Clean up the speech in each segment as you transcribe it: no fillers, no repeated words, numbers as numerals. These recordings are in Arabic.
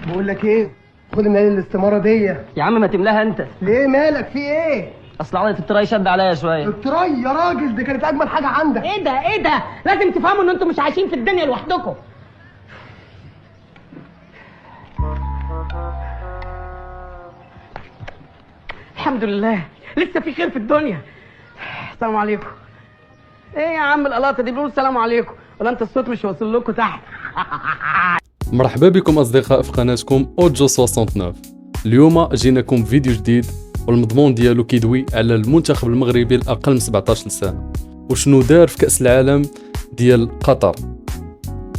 بقول لك ايه، خد المال الاستماره دي. يا عم ما تملاها انت. ليه مالك، في ايه؟ اصل عضله التراي شد عليا شويه. التراي يا راجل، دي كانت اجمل حاجه عندك. ايه ده ايه ده؟ لازم تفهموا ان انتم مش عايشين في الدنيا لوحدكم. الحمد لله لسه في خير في الدنيا. السلام عليكم. ايه يا عم القلاطه دي بيقولوا السلام عليكم، ولا انت الصوت مش واصل لكم تحت؟ مرحبا بكم أصدقاء في قناتكم أوجو 69. اليوم جيناكم فيديو جديد والمضمون ديالو كيدوي على المنتخب المغربي الأقل من 17 سنة وشنو دار في كأس العالم ديال قطر.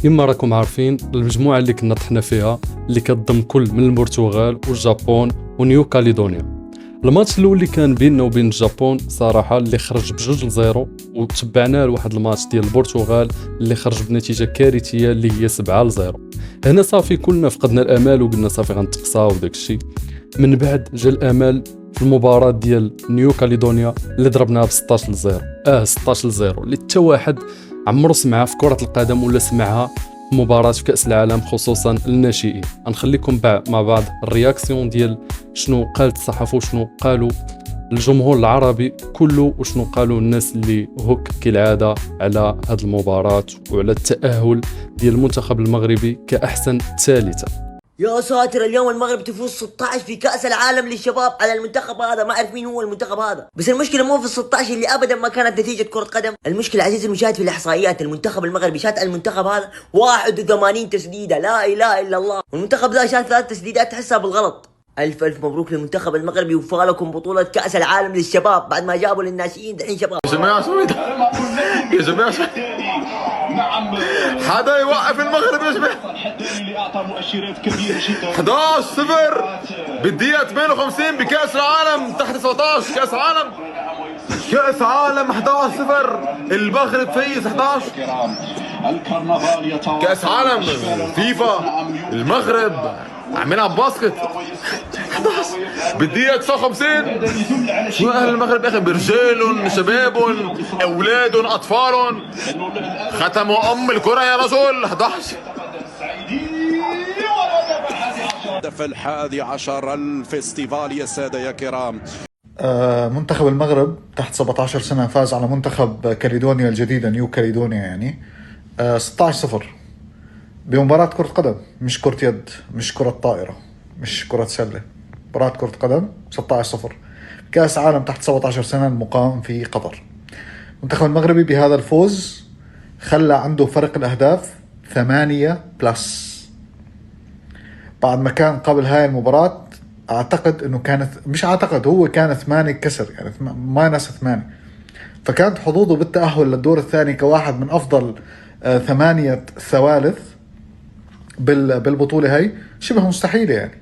كما راكم عارفين المجموعة اللي كنا طحنا فيها اللي كتضم كل من البرتغال والجابون ونيو كاليدونيا. الماتش الاول اللي كان بيننا وبين الجابون صراحه اللي خرج ب2-0، وتبعناه لواحد الماتش ديال البرتغال اللي خرج بنتيجه كارثيه اللي هي 7-0. هنا صافي كلنا فقدنا الامال وقلنا صافي غنتقصاو وداك الشيء. من بعد جا الامل في المباراه ديال نيو كاليدونيا اللي ضربناها ب 16-0. 16-0 اللي حتى واحد عمرو سمعها في كره القدم ولا سمعها مباراة في كأس العالم خصوصا الناشئين. غنخليكم مع بعض الرياكسيون ديال شنو قالت الصحافة وشنو قالوا الجمهور العربي كله وشنو قالوا الناس اللي هوك كالعادة على هذه المباراة وعلى التأهل ديال المنتخب المغربي كأحسن ثالثة. يا ساتر، اليوم المغرب تفوز 16 في كأس العالم للشباب على المنتخب هذا. ما أعرف مين هو المنتخب هذا، بس المشكلة مو في ال 16 اللي أبدا ما كانت نتيجة كرة قدم. المشكلة عزيزي المشاهد في الإحصائيات. المنتخب المغربي شات المنتخب هذا 81 تسديدة، لا إله إلا الله. والمنتخب ذا شات 3 تسديدات تحسها بالغلط. ألف ألف مبروك للمنتخب المغربي، وفالكم بطولة كأس العالم للشباب بعد ما جابوا للناشئين دحين شباب. يا جماعة شو يا جماعة حدا يوقف المغرب يا جماعة. 11-0 بالدقيقة 58 بكأس العالم تحت 17. كأس عالم 11-0 المغرب فايز 11. كأس عالم فيفا المغرب عم يلعب باسكت 11 بالدقيقة 59. شو أهل المغرب يا أخي؟ برجالهم شبابهم أولادهم أطفالهم ختموا أم الكرة يا رجل. 11 في 11 الفيستيفال يا سادة يا كرام. منتخب المغرب تحت 17 سنة فاز على منتخب كاليدونيا الجديدة نيو كاليدونيا يعني 16-0 بمباراة كرة قدم، مش كرة يد، مش كرة طائرة، مش كرة سلة، مباراة كرة قدم 16-0 كأس عالم تحت 17 سنة المقام في قطر. المنتخب المغربي بهذا الفوز خلى عنده فرق الأهداف 8+، بعد ما كان قبل هاي المباراة أعتقد أنه كانت، مش أعتقد، هو كان 8 كسر، يعني -8. فكانت حظوظه بالتأهل للدور الثاني كواحد من أفضل 8 ثوالث بالبطولة هاي شبه مستحيلة. يعني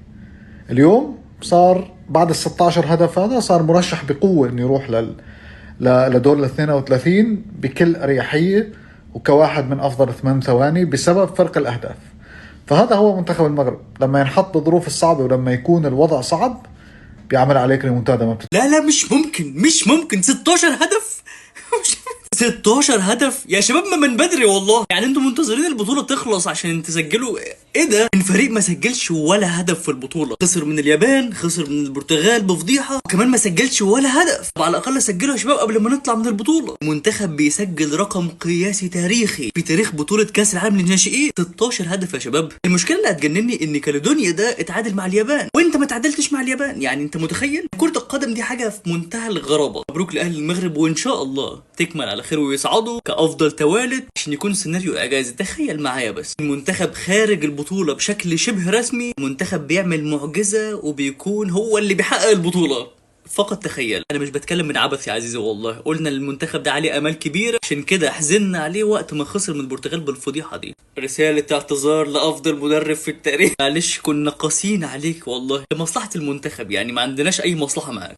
اليوم صار بعد ال 16 هدف هذا صار مرشح بقوة انه يروح لدور ال 32 بكل أريحية وكواحد من أفضل 8 ثواني بسبب فرق الأهداف. فهذا هو منتخب المغرب لما ينحط بالظروف الصعبة ولما يكون الوضع صعب بيعمل عليك ريمونتادا. لا مش ممكن 16 هدف 16 هدف يا شباب، ما من بدري والله. يعني انتم منتظرين البطولة تخلص عشان تسجلوا؟ ايه ده؟ الفريق ما سجلش ولا هدف في البطولة، خسر من اليابان، خسر من البرتغال بفضيحة، وكمان ما سجلش ولا هدف. طب على الاقل سجلوا يا شباب قبل ما نطلع من البطولة. المنتخب بيسجل رقم قياسي تاريخي في تاريخ بطولة كاس العالم للناشئين، 16 هدف يا شباب. المشكلة اللي هتجنني ان كاليدونيا ده اتعادل مع اليابان وانت ما تعادلتش مع اليابان. يعني انت متخيل؟ كرة القدم دي حاجة في منتهى الغرابة. مبروك لاهل المغرب، وان شاء الله تكمل على خير ويصعدوا كأفضل توالد عشان يكون سيناريو إعجازي. تخيل معايا بس المنتخب خارج البطولة بشكل شبه رسمي، المنتخب بيعمل معجزة وبيكون هو اللي بيحقق البطولة. فقط تخيل. انا مش بتكلم من عبث يا عزيزي والله. قلنا المنتخب ده عليه امال كبيره، عشان كده حزننا عليه وقت ما خسر من البرتغال بالفضيحه دي. رساله اعتذار لافضل مدرب في التاريخ. معلش كنا قاسيين عليك والله لمصلحه المنتخب، يعني ما عندناش اي مصلحه معاك.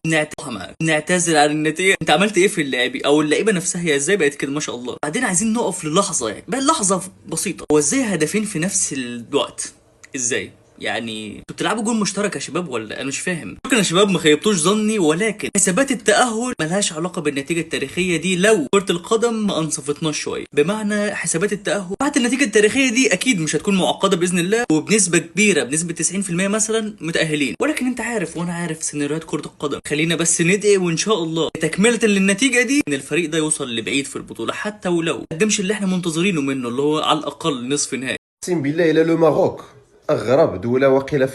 نعتذر عن النتيجه. انت عملت ايه في اللاعبين او اللعيبه نفسها؟ هي ازاي بقت كده ما شاء الله؟ بعدين عايزين نقف للحظه، يعني بقى لحظه بسيطه. هو ازاي هدفين في نفس الوقت؟ ازاي يعني انتوا بتلعبوا جول مشترك يا شباب ولا انا مش فاهم؟ ممكن يا شباب ما خيبتوش ظني، ولكن حسابات التأهل ملهاش علاقة بالنتيجة التاريخية دي لو كرة القدم ما انصفتناش شوية. بمعنى حسابات التأهل بعد النتيجة التاريخية دي اكيد مش هتكون معقدة بإذن الله، وبنسبة كبيرة بنسبة 90% مثلا متأهلين، ولكن انت عارف وانا عارف سيناريوهات كرة القدم. خلينا بس ندعي وان شاء الله تكملة للنتيجة دي ان الفريق ده يوصل لبعيد في البطولة، حتى ولو قدمش اللي احنا منتظرينه منه اللي هو على الاقل نصف نهائي. اقسم بالله الى لو ماروك اغرب دوله واقيله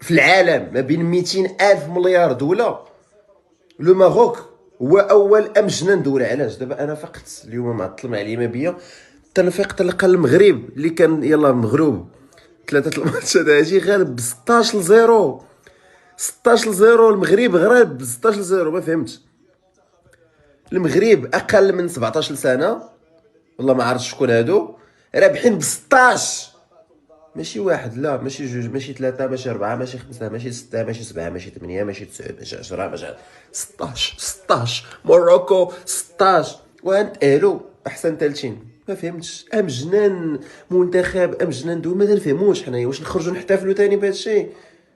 في العالم، ما بين 200 الف مليار دوله. لو ماروك هو اول امجنان دوله. علاش؟ دابا انا فقت اليوم معطل مع اليمابيه، تنفيق تلقى المغرب اللي كان يلا مغروب 3 الماتشات هادي غالب ب 16-0. 16-0 المغرب غالب ب 16-0. ما فهمتش. المغرب اقل من 17 سنه والله ما عرفت شكون هادو رابحين ب 16. ماشي واحد، لا ماشي جوج، ماشي ثلاثة، ماشي أربعة، ماشي خمسة، ماشي ستة، ماشي سبعة، ماشي 8، ماشي 9، ماشي 10، ماشي 16. موروكو 16 وغنتأهلو أحسن تالتين. ما فهمتش. أمجنان منتخب، أمجنان دول، ما نفهموش حنايا. واش نخرجوا نحتفلوا تاني بهذا الشيء؟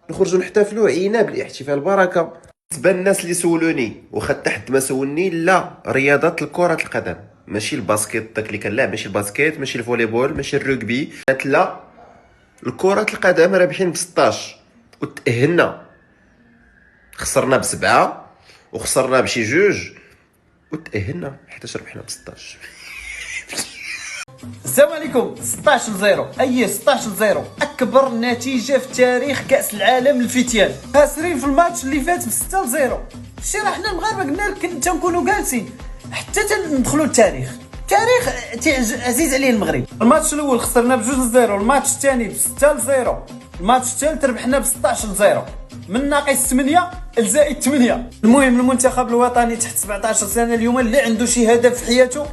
نخرجوا نحتفلوا عينا بالاحتفال بركة. بالنسبة للناس اللي سولوني وخا حد ما سولني، لا رياضة كرة القدم ماشي الباسكيت داك اللي كنلعب، ماشي الباسكيت، ماشي الفوليبول، ماشي الرugby، لا الكرة القدم رابحين ب 16 وتأهلنا. خسرنا ب7 وخسرنا بشي جوج وتأهلنا حيت ربحنا ب 16. السلام عليكم. 16-0 اي 16-0 اكبر نتيجه في تاريخ كاس العالم للفتيان. خاسرين في الماتش اللي فات ب 6-0. شي راه حنا المغاربه قلنا لك تنكونوا جالسين حتى تندخلوا التاريخ. التاريخ عزيز عليه المغرب. الماتش الاول خسرنا ب 2-0، الماتش الثاني ب 6-0، الماتش الثالث ربحنا ب 16-0 من ناقص 8 لزائد 8. المهم المنتخب الوطني تحت 17 سنه اليوم اللي عنده شي هدف في حياته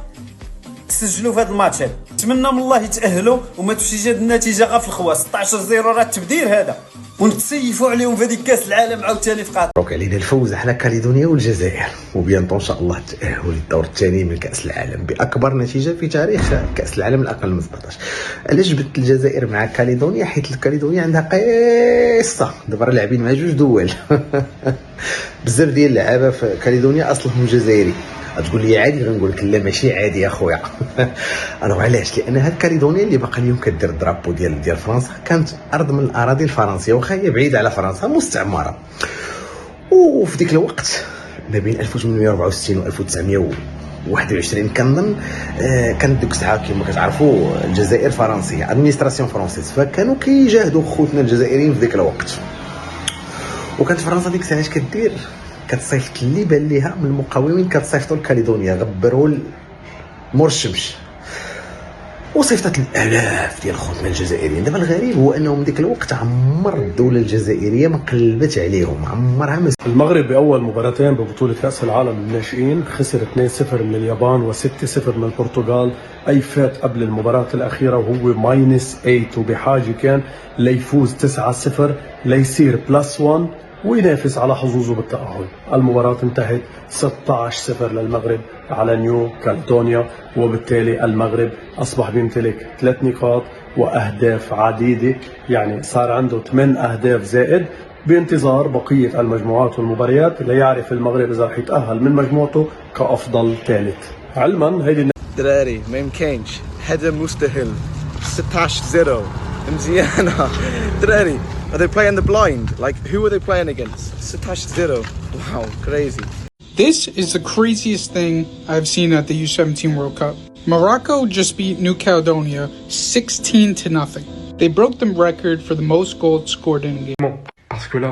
سجلوا في هذا الماتش هذا. نتمنى من الله يتاهلوا وما تمشيش هذه النتيجه غير في الخوا. 16-0 راه التبديل هذا، ونتسيفوا عليهم في هذيك كاس العالم عاوتاني في قطر. مبروك علينا الفوز على كاليدونيا والجزائر، وبيانتو ان شاء الله التاهل للدور الثاني من كاس العالم باكبر نتيجه في تاريخ كاس العالم الاقل من 17. علاش جبت الجزائر مع كاليدونيا؟ حيت كاليدونيا عندها قصه، دابا لاعبين مع جوج دول. بزاف ديال اللعابه في كاليدونيا اصلهم جزائري. تقول لي عادي، غنقول لك لا ماشي عادي يا خويا. انا علاش؟ لان هاد كاليدونيا اللي باقا اليوم كدير الدرابو ديال فرنسا كانت ارض من الاراضي الفرنسيه، واخا هي بعيده على فرنسا مستعمره. وفي ديك الوقت ما بين 1864 و 1921 كنظن كانت ديك الساعه كما كتعرفوا الجزائر فرنسيه، ادمينستراسيون فرونسيز، فكانوا كيجاهدوا خوتنا الجزائريين في ديك الوقت. وكانت فرنسا ديك الساعه اش كدير؟ كتصيفط اللي بان ليها من المقاومين، كتصيفطوا لكاليدونيا، غبروا مور الشمس، وصيفطت الالاف ديال خوتنا الجزائريين. دابا الغريب هو انهم ديك الوقت عمر الدوله الجزائريه ما قلبت عليهم، عمرها ما. المغرب باول مباراتين ببطوله كاس العالم للناشئين خسر 2-0 من اليابان و6-0 من البرتغال، اي فات قبل المباراه الاخيره وهو -8، وبحاجه كان ليفوز 9-0 ليصير +1 وينافس على حظوظه بالتأهل. المباراة انتهت 16-0 للمغرب على نيو كاليدونيا، وبالتالي المغرب أصبح بيمتلك 3 نقاط وأهداف عديدة، يعني صار عنده 8 أهداف زائد، بانتظار بقية المجموعات والمباريات ليعرف المغرب إذا رح يتأهل من مجموعته كأفضل ثالث. علما هيدي دراري ما يمكنش، هذا مستحيل. 16-0 مزيانة دراري. Are they playing the blind? Like, who are they playing against? 16-0. Wow, crazy. This is the craziest thing I've seen at the U17 World Cup. Morocco just beat New Caledonia 16-0. They broke the record for the most goals scored in a game. Bon, parce que là,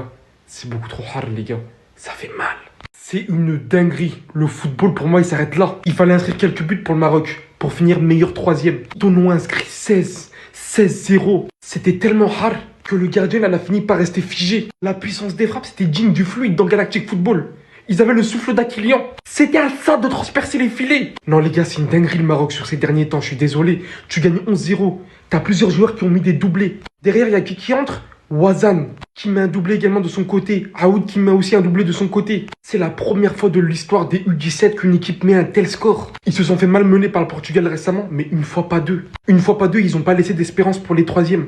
c'est beaucoup trop hard, les gars. Ça fait mal. C'est une dinguerie. Le football, pour moi, il s'arrête là. Il fallait inscrire quelques buts pour le Maroc, pour finir meilleur troisième. Tono inscrit 16-0. C'était tellement hard que le gardien elle a fini par rester figé. La puissance des frappes, c'était digne du fluide dans Galactic Football. Ils avaient le souffle d'Aquilian. C'était à ça de transpercer les filets. Non les gars, c'est une dinguerie le Maroc sur ces derniers temps, je suis désolé. Tu gagnes 11-0. T'as plusieurs joueurs qui ont mis des doublés. Derrière, il y a qui entre? Wazan, qui met un doublé également de son côté. Aoud qui met aussi un doublé de son côté. C'est la première fois de l'histoire des U17 qu'une équipe met un tel score. Ils se sont fait malmener par le Portugal récemment, mais une fois pas deux. Une fois pas deux, ils n'ont pas laissé d'espérance pour les troisièmes.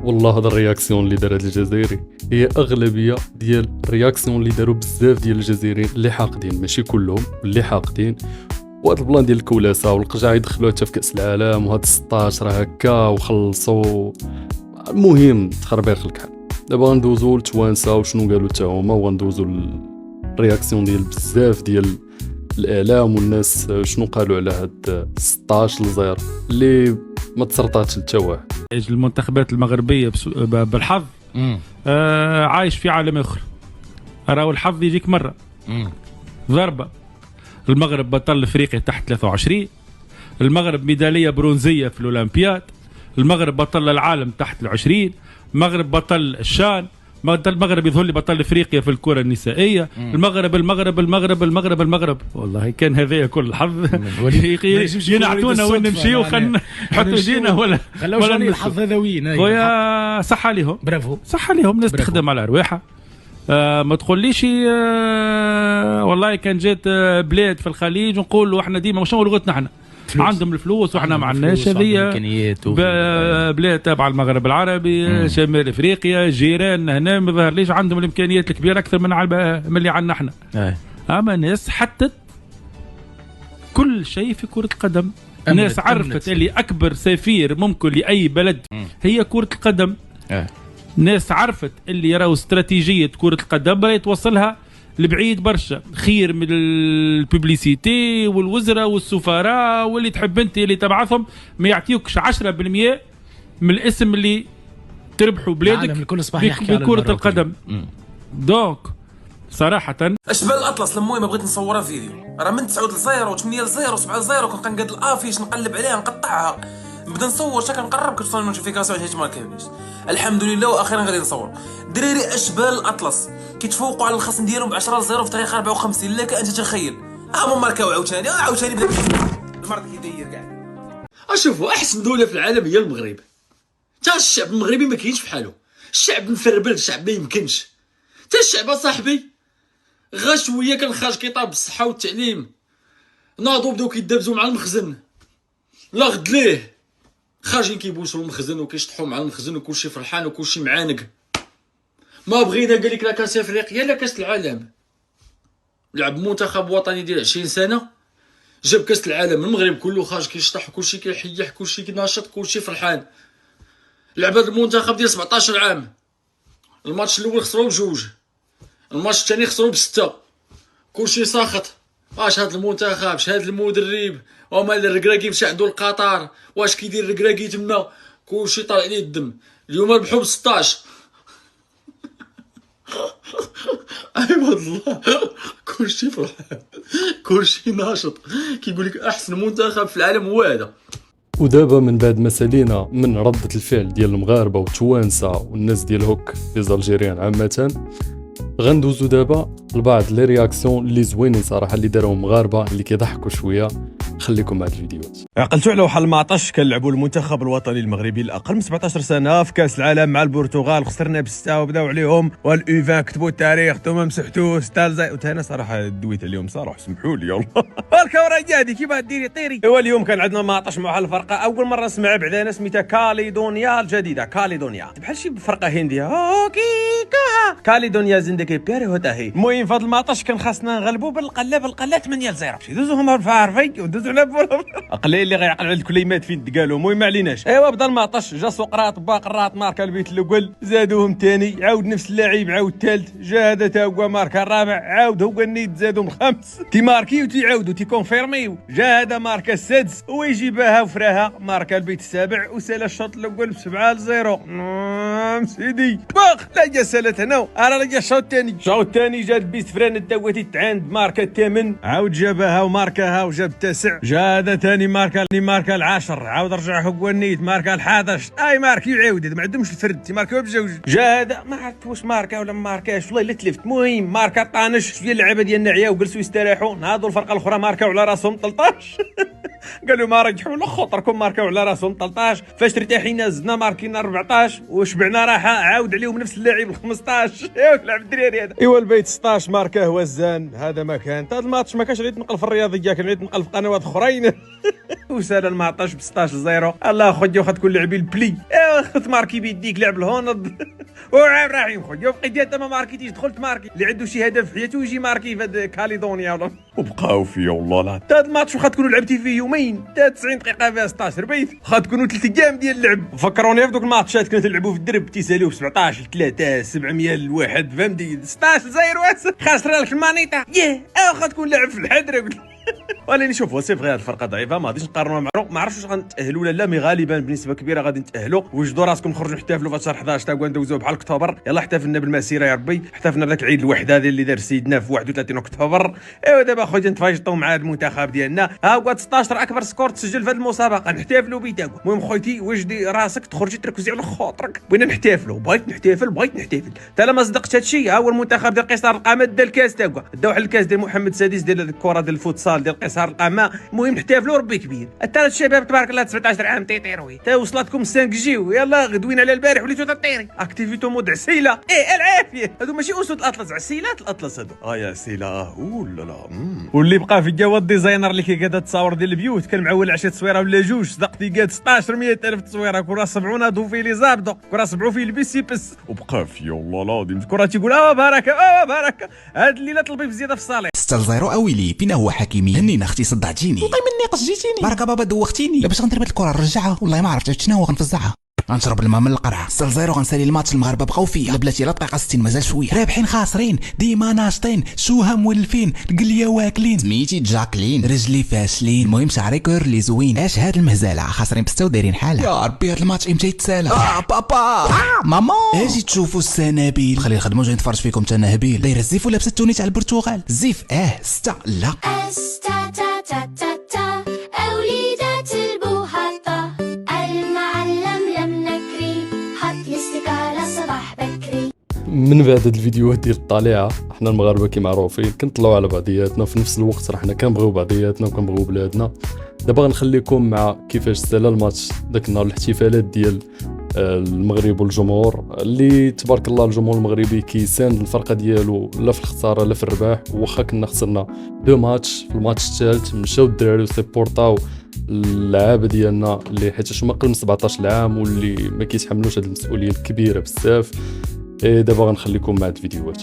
والله هذا الرياكسيون اللي دار هذا الجزائري هي اغلبيه ديال الرياكسيون اللي داروا بزاف ديال الجزائريين اللي حاقدين، ماشي كلهم اللي حاقدين. وهذا البلان ديال الكولاسه والقجع يدخلوها حتى في كاس العالم، وهذا 16 راه هكا وخلصوا. المهم تخربيق الكحل. دابا غندوزو لتوانسه وشنو قالوا حتى هما، وغندوزو الرياكسيون ديال بزاف ديال الاعلام والناس شنو قالوا على هاد 16-0 اللي ما تسرطاتش حتى واحد. المنتخبات المغربيه بالحظ عايش في عالم اخر. راهو الحظ يجيك مره ضربه. المغرب بطل افريقيا تحت 23، المغرب ميداليه برونزيه في الاولمبياد، المغرب بطل العالم تحت 20، المغرب بطل الشان، المغرب يظهر لي بطل افريقيا في الكره النسائيه. المغرب المغرب المغرب المغرب المغرب والله كان هذايا كل الحظ ينعتونا وين نمشيو نحطوا ايدينا ولا الحظ هذا وين خويا. صح عليهم، برافو، صح عليهم، ناس تخدم على ارواحها. ما تقوليش والله كان جات بلاد في الخليج ونقولوا احنا ديما شنو لغتنا احنا عندهم الفلوس واحنا ما عندناش. هذه بلاد تابعه المغرب العربي، شمال افريقيا، جيران هنا ما ظهرليش عندهم الامكانيات الكبيره اكثر من اللي عندنا احنا. اما ناس حطت كل شيء في كره القدم. ناس عرفت اللي اكبر سفير ممكن لاي بلد هي كره القدم. ناس عرفت اللي يراو استراتيجيه كره القدم راهي توصلها لبعيد برشا، خير من الببليسيتي والوزراء والسفراء واللي تحب انت اللي تبعثهم ما يعطيوكش 10% من الاسم اللي تربحوا بلادك بكرة القدم. دونك صراحة اشبال الاطلس المهم بغيت نصورها فيديو، راه من 9 ل0 و8 ل0 و7 ل0 كنت كنقاد الافيش نقلب عليها نقطعها، نبدا نصور شكل نقرب كتوصل النوتيفيكاسيون حيت ما كاينش. الحمد لله واخيرا غادي نصور. دراري اشبال الاطلس كيتفوقوا على الخصم ديالهم ب 10-0 في تاريخ 54. لك انت تخيل هما ماركاو عاوتاني بدا المرض كيدير كاع. اشوفوا احسن دوله في العالم هي المغرب. تا الشعب المغربي ما كاينش في حاله، الشعب مفربل، الشعب ما يمكنش. تا الشعب صاحبي غا شويه كان الخارج كيطاب بالصحه والتعليم، ناضوا بداو كيدابزوا مع المخزن، لا غد ليه خارجين كيبوسوا المخزن وكيشطحوا مع المخزن وكلشي فرحان وكلشي معانق. ما بغينا قال لك لا كاس افريقيا لا كاس العالم. لعب منتخب وطني ديال 20 سنه جاب كاس العالم، المغرب كله خارج كيشطح وكلشي كيحيح كلشي كناشط كلشي فرحان. لعب هذا المنتخب ديال 17 عام، الماتش الاول خسروا بجوج، الماتش الثاني خسروا ب6، كلشي ساخط. واش هاد المنتخب شهاد المدرب وما الركراكي مشى عندو القطر، واش كيدير الركراكي تما كلشي طالع ليه الدم. اليوم ربحوا ب16. عباد الله كلشي فرحان كلشي ناشط، كيقول لك احسن منتخب في العالم هو هذا. ودابا من بعد ما سالينا من ردة الفعل ديال المغاربه والتوانسه والناس ديال هوك لي الجيريان عامه، غندوزو دابا لبعض لي رياكسيون اللي زوينين صراحه اللي داروهم المغاربه اللي كيضحكوا شويه. خليكم مع الفيديوهات. عقلتوا على وحال المعطش كنلعبوا المنتخب الوطني المغربي الاقل من 17 سنه في كاس العالم مع البرتغال، خسرنا ب6 وبداو عليهم واليو 20 كتبوا التاريخ ثم مسحتوه ستالزاي. وتانا صراحه دويت عليهم صراحه سمحوا لي والله. الكره جادي كيف ديري طيري. ايوا اليوم كان عندنا معطش مع الفرقه اول مره نسمع بعدنا سميتها كاليدونيا الجديده. كاليدونيا بحال شي فرقه هنديه اوكي كاليدونيا زندكي بيري هتاهي. المهم في هذا المعطش كان خاصنا نغلبوا بالقله 8-0 دوزوهم فارفي ودوزو على اقلي اللي غيعقل على الكليمات فين تقالوا. المهم ما عليناش. ايوا بدا المعطش، جا سقراط باقراط ماركا البيت الاول، زادوهم ثاني، عاود نفس اللاعب عاود ثالث، جا هذا تا هو ماركا الرابع، عاود هو النيت زادهم الخامس، تيماركيو تيعاودوا تيكونفيرميو، جا هذا ماركا السادس ويجيبها وفراها ماركا البيت السابع وسال الشوط الاول ب7-0. سيدي باخ لا جا سالت هنا راه جا الشوط الثاني. الشوط الثاني جا البيت فران الدواتي تعاند ماركا الثامن، عاود جابها وماركاها وجاب التاسع، جا هذا ثاني ماركا العاشر، عاود رجع هو النيت ماركا ال11. اي ماركي يعاود ما عندهمش الفرد تيماركيو بجوج. جا هذا ما عرفت واش ماركا ولا ما ماركاش والله الا تلفت. المهم ماركا طانش شويه اللعابه ديالنا عياو وجلسوا يستراحوا، ناضوا الفرقه الاخرى ماركاو على راسهم 13. قالوا ما رجحوا لا خطركم ماركاو على راسهم 13 فاش ارتاحينا زدنا ماركينا 14 وشبعنا راحه عاود عليهم نفس اللاعب ال 15. ايوا تلعب الدراري هذا. ايوا البيت 16 ماركاه وزان هذا ما كان. هذا الماتش ما كانش غير تنقل في الرياضيه كان غير تنقل في قنوات اخرين. وسال المعطش ب 16-0. الله خويا واخا تكون لعبي البلي خذ ماركي بيديك لعب الهوند وعام رايحين خويا بقيت انت ما ماركيتيش دخلت ماركي اللي عنده شي هدف في حياته يجي ماركي في كاليدونيا ولا وبقاو فيا والله لا. هذا الماتش واخا تكونوا لعبتي فيه يومين 90 دقيقه فيها 16 بيت واخا تكونوا 3 ايام ديال اللعب. فكروني في دوك الماتشات كنا تلعبوا في الدرب تيساليو ب 17-3 700 لواحد فهمتي 16-0 خاسره لك المانيطه واخا تكون لاعب في الحضره. ولكن شوفوا سي فغي الفرقه ضعيفه ما غاديش نقارنوها مع ما عرفتش واش غنتاهلوا ولا لا مي غالبا بنسبه كبيره غادي نتاهلوا. وجدوا راسكم نخرجوا نحتفلوا في شهر 11 تا ندوزوه بحال اكتوبر. يلا احتفلنا بالمسيره يا ربي احتفلنا بداك العيد الوحده هذا اللي دار سيدنا في 31 اكتوبر. ايوا دابا خويا نتفايشطوا مع المنتخب ديالنا ها هو 16 اكبر سكور تسجل في هذه المسابقه نحتفلوا بيه تا هو. المهم خويتي وجدي راسك تخرجي تركزي على خاطرك بغينا نحتفلوا بغيت نحتفل تا لا ما صدقتش هادشي ها هو المنتخب ديال قصار القامه دا الكاس تا هو داو على الكاس ديال محمد السادس ديال الكره ديال الفوتسال ديال قصار القامه. المهم نحتفلوا ربي كبير. حتى الشباب تبارك الله 17 عام تيطيروي تا وصلتكم 5 جيو يلا غدوينا على البارح وليتو تطيري اكتيفيتو مود عسيله العافيه. هادو ماشي اسود الاطلس عسيلات الاطلس هادو يا عسيله لا لا. واللي بقى في جوا الديزاينر اللي كيقاد التصاور ديال البيوت كان معول 10 تصويره ولا جوج صدقتي قاد 16,100,000 تصويره كره 70 هادو في لي زابدو كره 70 في البيسي بس وبقى في والله العظيم الكره تيقول بركه هاد الليله طلبي بزياده في الصالح 6-0 اويلي فينا هو حكيمي هنينا اختي صدعتيني وطي مني قص جيتيني بركه بابا دوختيني لا باش غندير الكره نرجعها والله ما عرفت شنو غنفزعها غنشرب الماء من القرعه 6-0 غنسالي الماتش المغاربه بقاو فيا بلاتي لا دقيقه 60 مازال شويه رابحين خاسرين ديما ناشطين شوها مولفين القليه واكلين سميتي جاكلين رجلي فاشلين المهم شعري كورلي زوين اش هاد المهزله خاسرين بسته ودايرين حاله يا ربي هاد الماتش امتى يتسالى بابا ماما اجي تشوفوا السنابيل خلي نخدموا جاي نتفرج فيكم تنهبيل دايره الزيف ولا بسات توني تاع البرتغال الزيف 6 لا أوليدات البوهطة المعلم لم نكري حط الاستكارة صباح بكري. من بعد هاد الفيديوهات ديال الطليعه حنا المغاربه كي معروفين كنطلعوا على بعضياتنا في نفس الوقت راه حنا كنبغيو بعضياتنا وكنبغيو بلادنا. دابا غنخليكم مع كيفاش سالا الماتش داك النهار الاحتفالات ديال المغرب والجمهور اللي تبارك الله الجمهور المغربي كيساند الفرقه ديالو لا في الخساره لا في الرباح. واخا كنا خسرنا 2 ماتش في الماتش الثالث مشاو الدراري وسيبورطاو اللعابه ديالنا اللي حيت هما قل 17 عام واللي ما كيتحملوش هذه المسؤوليه الكبيره بزاف. دابا غنخليكم مع الفيديوهات.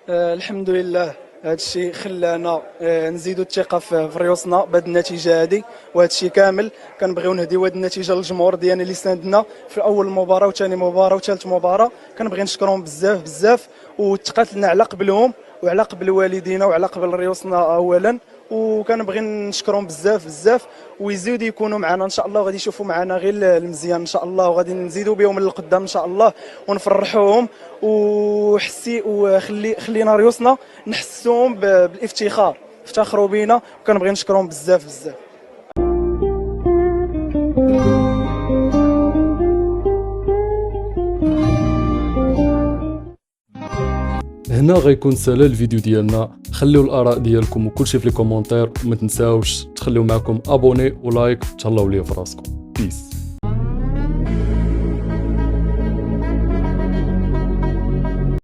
الحمد لله هذا الشيء خلانا نزيدوا الثقه في ريوسنا بهذه النتيجه هذه وهذا الشيء كامل كنبغيو نهديو هذه النتيجه للجمهور ديالنا اللي ساندنا في اول مباراه وثاني مباراه وثالث مباراه. كنبغي نشكرهم بزاف وتقات لنا على قبلهم وعلى قبل والدينا وعلى قبل ريوسنا اولا وكنبغي نشكرهم بزاف ويزيدوا يكونوا معنا ان شاء الله وغادي يشوفوا معنا غير المزيان ان شاء الله وغادي نزيدوا بهم للقدام ان شاء الله ونفرحوهم خلينا ريوسنا نحسوهم بالافتخار افتخروا بينا وكنبغي نشكرهم بزاف. هنا غيكون سالا الفيديو ديالنا. خليو الاراء ديالكم وكلشي في لي كومونتير وما تنساوش تخليو معكم ابوني ولايك. تهلاو ليا في راسكم. بيس.